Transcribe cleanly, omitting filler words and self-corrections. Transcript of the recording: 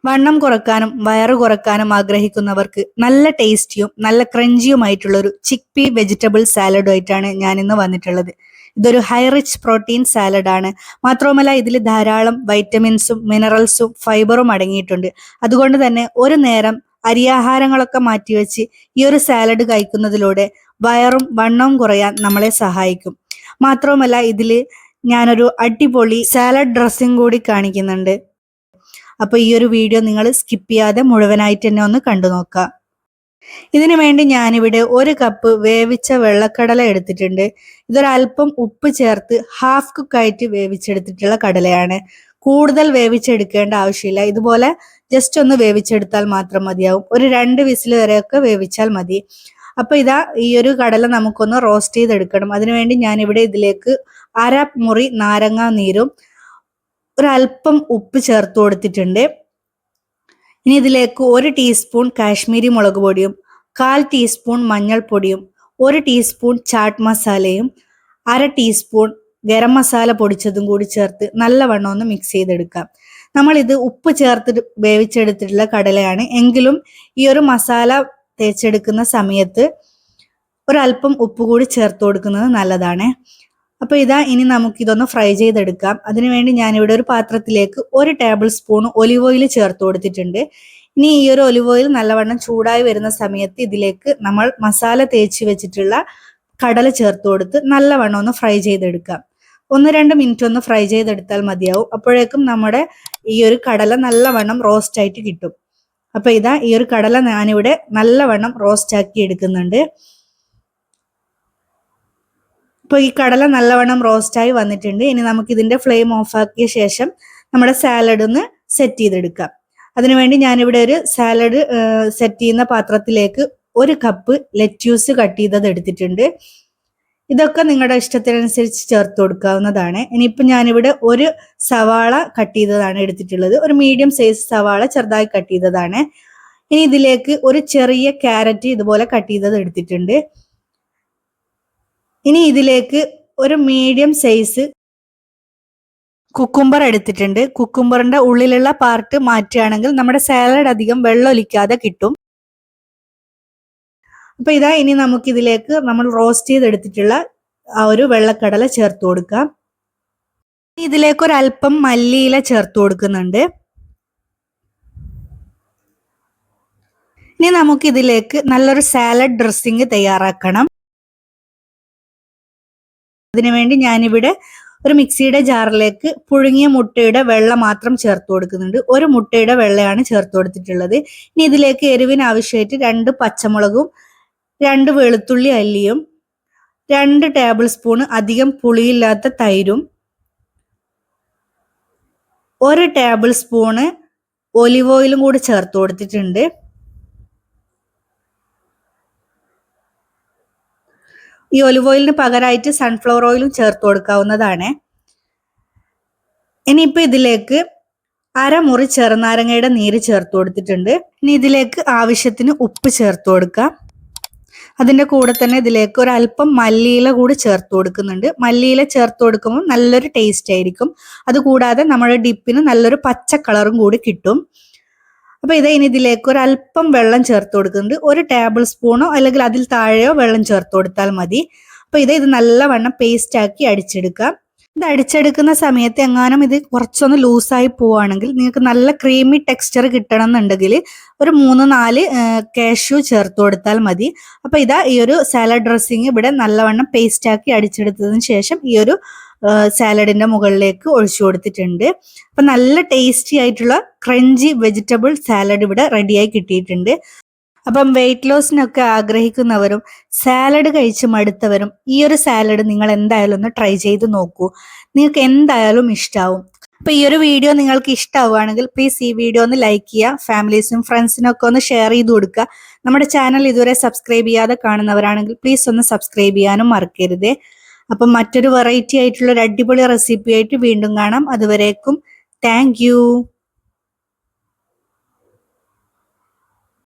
വണ്ണം കുറക്കാനും വയറ് കുറക്കാനും ആഗ്രഹിക്കുന്നവർക്ക് നല്ല ടേസ്റ്റിയും നല്ല ക്രഞ്ചിയുമായിട്ടുള്ള ഒരു ചിക്ക് പീ വെജിറ്റബിൾ സാലഡുമായിട്ടാണ് ഞാൻ ഇന്ന് വന്നിട്ടുള്ളത്. ഇതൊരു ഹൈ റിച്ച് പ്രോട്ടീൻ സാലഡ് ആണ്. മാത്രവുമല്ല ഇതിൽ ധാരാളം വൈറ്റമിൻസും മിനറൽസും ഫൈബറും അടങ്ങിയിട്ടുണ്ട്. അതുകൊണ്ട് തന്നെ ഒരു നേരം അരിയാഹാരങ്ങളൊക്കെ മാറ്റിവെച്ച് ഈ ഒരു സാലഡ് കഴിക്കുന്നതിലൂടെ വയറും വണ്ണവും കുറയാൻ നമ്മളെ സഹായിക്കും. മാത്രവുമല്ല ഇതിൽ ഞാനൊരു അടിപൊളി സാലഡ് ഡ്രസ്സിംഗ് കൂടി കാണിക്കുന്നുണ്ട്. അപ്പോൾ ഈ ഒരു വീഡിയോ നിങ്ങൾ സ്കിപ്പ് ചെയ്യാതെ മുഴുവനായിട്ട് തന്നെ ഒന്ന് കണ്ടു നോക്കുക. ഇതിനു വേണ്ടി ഞാനിവിടെ 1 കപ്പ് വേവിച്ച വെള്ളക്കടല എടുത്തിട്ടുണ്ട്. ഇതൊരല്പം ഉപ്പ് ചേർത്ത് ഹാഫ് കുക്കായിട്ട് വേവിച്ചെടുത്തിട്ടുള്ള കടലയാണ്. കൂടുതൽ വേവിച്ചെടുക്കേണ്ട ആവശ്യമില്ല. ഇതുപോലെ ജസ്റ്റ് ഒന്ന് വേവിച്ചെടുത്താൽ മാത്രം മതിയാവും. ഒരു 2 വിസിൽ വരെയൊക്കെ വേവിച്ചാൽ മതി. അപ്പോൾ ഇതാ ഈ ഒരു കടല നമുക്കൊന്ന് റോസ്റ്റ് ചെയ്തെടുക്കണം. അതിനുവേണ്ടി ഞാനിവിടെ ഇതിലേക്ക് 1/2 മുറി നാരങ്ങാ നീരും ഒരല്പം ഉപ്പ് ചേർത്ത് കൊടുത്തിട്ടുണ്ട്. ഇനി ഇതിലേക്ക് 1 ടീസ്പൂൺ കാശ്മീരി മുളക് പൊടിയും 1/4 ടീസ്പൂൺ മഞ്ഞൾപ്പൊടിയും 1 ടീസ്പൂൺ ചാട്ട് മസാലയും 1/2 ടീസ്പൂൺ ഗരം മസാല പൊടിച്ചതും കൂടി ചേർത്ത് നല്ലവണ്ണം ഒന്ന് മിക്സ് ചെയ്തെടുക്കാം. നമ്മളിത് ഉപ്പ് ചേർത്ത് വേവിച്ചെടുത്തിട്ടുള്ള കടലയാണ്. എങ്കിലും ഈ ഒരു മസാല തേച്ചെടുക്കുന്ന സമയത്ത് ഒരല്പം ഉപ്പ് കൂടി ചേർത്ത് കൊടുക്കുന്നത് നല്ലതാണ്. അപ്പോൾ ഇതാ ഇനി നമുക്കിതൊന്ന് ഫ്രൈ ചെയ്തെടുക്കാം. അതിനുവേണ്ടി ഞാനിവിടെ ഒരു പാത്രത്തിലേക്ക് 1 ടേബിൾ സ്പൂൺ ഒലിവ് ഓയിൽ ചേർത്ത് കൊടുത്തിട്ടുണ്ട്. ഇനി ഈ ഒരു ഒലിവ് ഓയിൽ നല്ലവണ്ണം ചൂടായി വരുന്ന സമയത്ത് ഇതിലേക്ക് നമ്മൾ മസാല തേച്ച് വെച്ചിട്ടുള്ള കടല ചേർത്ത് കൊടുത്ത് നല്ലവണ്ണം ഒന്ന് ഫ്രൈ ചെയ്തെടുക്കാം. 1-2 മിനിറ്റ് ഒന്ന് ഫ്രൈ ചെയ്തെടുത്താൽ മതിയാവും. അപ്പോഴേക്കും നമ്മുടെ ഈ ഒരു കടല നല്ലവണ്ണം റോസ്റ്റ് ആയിട്ട് കിട്ടും. അപ്പോൾ ഇതാ ഈ ഒരു കടല ഞാനിവിടെ നല്ലവണ്ണം റോസ്റ്റ് ആക്കി എടുക്കുന്നുണ്ട്. ഇപ്പോൾ ഈ കടല നല്ലവണ്ണം റോസ്റ്റായി വന്നിട്ടുണ്ട്. ഇനി നമുക്ക് ഇതിൻ്റെ ഫ്ലെയിം ഓഫാക്കിയ ശേഷം നമ്മുടെ സാലഡ് ഒന്ന് സെറ്റ് ചെയ്തെടുക്കാം. അതിനുവേണ്ടി ഞാനിവിടെ ഒരു സാലഡ് സെറ്റ് ചെയ്യുന്ന പാത്രത്തിലേക്ക് 1 കപ്പ് ലെറ്റ്യൂസ് കട്ട് ചെയ്തത് എടുത്തിട്ടുണ്ട്. ഇതൊക്കെ നിങ്ങളുടെ ഇഷ്ടത്തിനനുസരിച്ച് ചേർത്ത് കൊടുക്കാവുന്നതാണ്. ഇനിയിപ്പോൾ ഞാനിവിടെ 1 സവാള കട്ട് ചെയ്തതാണ് എടുത്തിട്ടുള്ളത്. ഒരു മീഡിയം സൈസ് സവാള ചെറുതായി കട്ട് ചെയ്തതാണ്. ഇനി ഇതിലേക്ക് ഒരു ചെറിയ ക്യാരറ്റ് ഇതുപോലെ കട്ട് ചെയ്തത് എടുത്തിട്ടുണ്ട്. ഇനി ഇതിലേക്ക് ഒരു മീഡിയം സൈസ് കുക്കുംബർ എടുത്തിട്ടുണ്ട്. കുക്കുംബറിന്റെ ഉള്ളിലുള്ള പാർട്ട് മാറ്റുകയാണെങ്കിൽ നമ്മുടെ സാലഡ് അധികം വെള്ളമൊലിക്കാതെ കിട്ടും. അപ്പൊ ഇതാ ഇനി നമുക്കിതിലേക്ക് നമ്മൾ റോസ്റ്റ് ചെയ്തെടുത്തിട്ടുള്ള ആ ഒരു വെള്ളക്കടല ചേർത്ത് കൊടുക്കാം. ഇതിലേക്ക് ഒരല്പം മല്ലിയില ചേർത്ത് കൊടുക്കുന്നുണ്ട്. ഇനി നമുക്കിതിലേക്ക് നല്ലൊരു സാലഡ് ഡ്രസ്സിങ് തയ്യാറാക്കണം. അതിനുവേണ്ടി ഞാനിവിടെ ഒരു മിക്സിയുടെ ജാറിലേക്ക് പുഴുങ്ങിയ മുട്ടയുടെ വെള്ള മാത്രം ചേർത്ത് കൊടുക്കുന്നുണ്ട്. 1 മുട്ടയുടെ വെള്ളയാണ് ചേർത്ത് കൊടുത്തിട്ടുള്ളത്. ഇനി ഇതിലേക്ക് എരിവിന് ആവശ്യമായിട്ട് 2 പച്ചമുളകും 2 വെളുത്തുള്ളി അല്ലിയും 2 ടേബിൾ സ്പൂൺ അധികം പുളിയില്ലാത്ത തൈരും 1 ടേബിൾ സ്പൂണ് ഒലിവ് ഓയിലും കൂടി ചേർത്ത് കൊടുത്തിട്ടുണ്ട്. ഈ ഒലിവ് ഓയിലിന് പകരമായിട്ട് സൺഫ്ലവർ ഓയിലും ചേർത്ത് കൊടുക്കാവുന്നതാണ്. ഇനിയിപ്പോൾ ഇതിലേക്ക് 1/2 മുറി ചെറുനാരങ്ങയുടെ നീര് ചേർത്ത് കൊടുത്തിട്ടുണ്ട്. ഇനി ഇതിലേക്ക് ആവശ്യത്തിന് ഉപ്പ് ചേർത്ത് കൊടുക്കാം. അതിൻ്റെ കൂടെ തന്നെ ഇതിലേക്ക് ഒരല്പം മല്ലിയില കൂടി ചേർത്ത് കൊടുക്കുന്നുണ്ട്. മല്ലിയില ചേർത്ത് കൊടുക്കുമ്പോൾ നല്ലൊരു ടേസ്റ്റ് ആയിരിക്കും. അതുകൂടാതെ നമ്മുടെ ഡിപ്പിന് നല്ലൊരു പച്ച കളറും കൂടി കിട്ടും. അപ്പോൾ ഇനി ഇതിലേക്ക് ഒരല്പം വെള്ളം ചേർത്ത് കൊടുക്കുന്നുണ്ട്. 1 ടേബിൾ സ്പൂണോ അല്ലെങ്കിൽ അതിൽ താഴെയോ വെള്ളം ചേർത്ത് കൊടുത്താൽ മതി. അപ്പോൾ ഇത് നല്ലവണ്ണം പേസ്റ്റ് ആക്കി അടിച്ചെടുക്കാം. ഇത് അടിച്ചെടുക്കുന്ന സമയത്ത് എങ്ങാനും ഇത് കുറച്ചൊന്ന് ലൂസായി പോവുകയാണെങ്കിൽ നിങ്ങൾക്ക് നല്ല ക്രീമി ടെക്സ്ചർ കിട്ടണം എന്നുണ്ടെങ്കിൽ ഒരു 3-4 കാഷ്യൂ ചേർത്ത് കൊടുത്താൽ മതി. അപ്പോൾ ഈ ഒരു സാലഡ് ഡ്രസ്സിങ് ഇവിടെ നല്ലവണ്ണം പേസ്റ്റ് ആക്കി അടിച്ചെടുത്തതിന് ശേഷം ഈ ഒരു സാലഡിന്റെ മുകളിലേക്ക് ഒഴിച്ചു കൊടുത്തിട്ടുണ്ട്. അപ്പൊ നല്ല ടേസ്റ്റി ആയിട്ടുള്ള ക്രഞ്ചി വെജിറ്റബിൾ സാലഡ് ഇവിടെ റെഡിയായി കിട്ടിയിട്ടുണ്ട്. അപ്പം വെയിറ്റ് ലോസിനൊക്കെ ആഗ്രഹിക്കുന്നവരും സാലഡ് കഴിച്ച് മടുത്തവരും ഈ ഒരു സാലഡ് നിങ്ങൾ എന്തായാലും ഒന്ന് ട്രൈ ചെയ്ത് നോക്കൂ. നിങ്ങൾക്ക് എന്തായാലും ഇഷ്ടാവും. അപ്പൊ ഈ ഒരു വീഡിയോ നിങ്ങൾക്ക് ഇഷ്ടമാവുകയാണെങ്കിൽ പ്ലീസ് ഈ വീഡിയോ ഒന്ന് ലൈക്ക് ചെയ്യുക. ഫാമിലീസും ഫ്രണ്ട്സിനും ഒക്കെ ഒന്ന് ഷെയർ ചെയ്ത് കൊടുക്കുക. നമ്മുടെ ചാനൽ ഇതുവരെ സബ്സ്ക്രൈബ് ചെയ്യാതെ കാണുന്നവരാണെങ്കിൽ പ്ലീസ് ഒന്ന് സബ്സ്ക്രൈബ് ചെയ്യാനും മറക്കരുത്. അപ്പം മറ്റൊരു വെറൈറ്റി ആയിട്ടുള്ള ഒരു അടിപൊളി റെസിപ്പി ആയിട്ട് വീണ്ടും കാണാം. അതുവരേക്കും താങ്ക് യു.